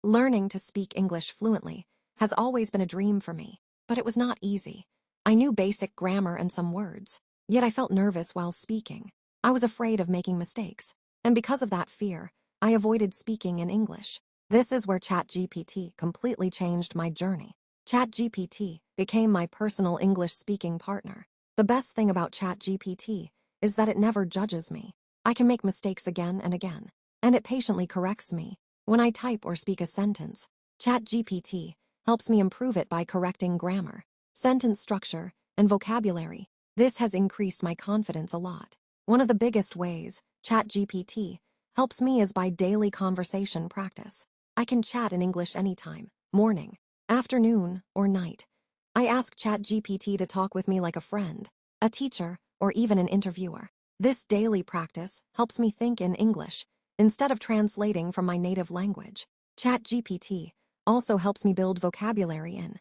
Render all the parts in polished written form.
Learning to speak English fluently has always been a dream for me, but it was not easy. I knew basic grammar and some words, yet I felt nervous while speaking. I was afraid of making mistakes, and because of that fear, I avoided speaking in English. This is where ChatGPT completely changed my journey. ChatGPT became my personal English speaking partner. The best thing about ChatGPT is that it never judges me. I can make mistakes again and again, and it patiently corrects me. When I type or speak a sentence, ChatGPT helps me improve it by correcting grammar, sentence structure, and vocabulary. This has increased my confidence a lot. One of the biggest ways ChatGPT helps me is by daily conversation practice. I can chat in English anytime, morning, afternoon, or night. I ask ChatGPT to talk with me like a friend, a teacher, or even an interviewer. This daily practice helps me think in English instead of translating from my native language. ChatGPT also helps me build vocabulary in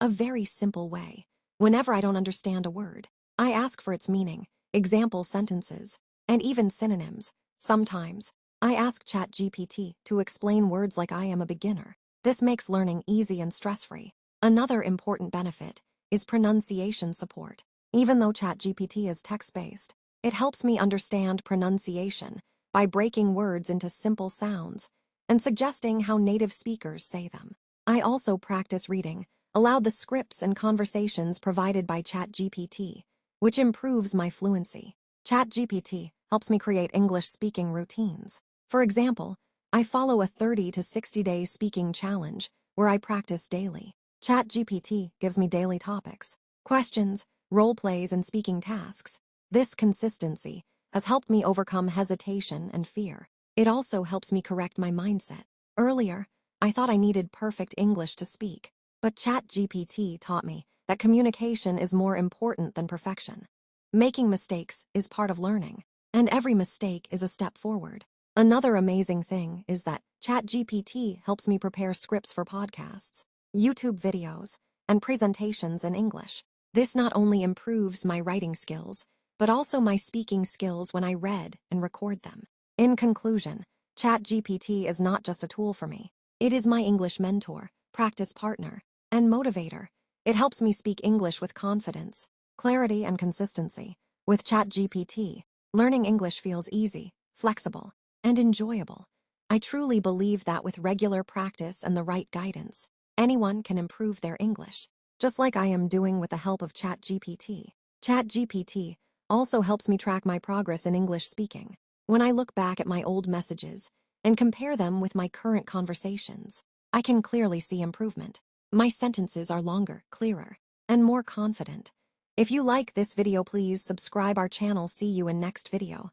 a very simple way. Whenever I don't understand a word, I ask for its meaning, example sentences, and even synonyms. Sometimes, I ask ChatGPT to explain words like I am a beginner. This makes learning easy and stress-free. Another important benefit is pronunciation support. Even though ChatGPT is text-based, it helps me understand pronunciation by breaking words into simple sounds and suggesting how native speakers say them. I also practice reading aloud the scripts and conversations provided by ChatGPT, which improves my fluency. ChatGPT helps me create English speaking routines. For example, I follow a 30 to 60-day speaking challenge where I practice daily. ChatGPT gives me daily topics, questions, role plays, and speaking tasks. This consistency has helped me overcome hesitation and fear. It also helps me correct my mindset. Earlier, I thought I needed perfect English to speak, but ChatGPT taught me that communication is more important than perfection. Making mistakes is part of learning, and every mistake is a step forward. Another amazing thing is that ChatGPT helps me prepare scripts for podcasts, YouTube videos, and presentations in English. This not only improves my writing skills, but also my speaking skills when I read and record them. In conclusion, ChatGPT is not just a tool for me. It is my English mentor, practice partner, and motivator. It helps me speak English with confidence, clarity, and consistency. With ChatGPT, learning English feels easy, flexible, and enjoyable. I truly believe that with regular practice and the right guidance, anyone can improve their English, just like I am doing with the help of ChatGPT. ChatGPT also helps me track my progress in English speaking. When I look back at my old messages and compare them with my current conversations, I can clearly see improvement. My sentences are longer, clearer, and more confident. If you like this video, please subscribe our channel. See you in next video.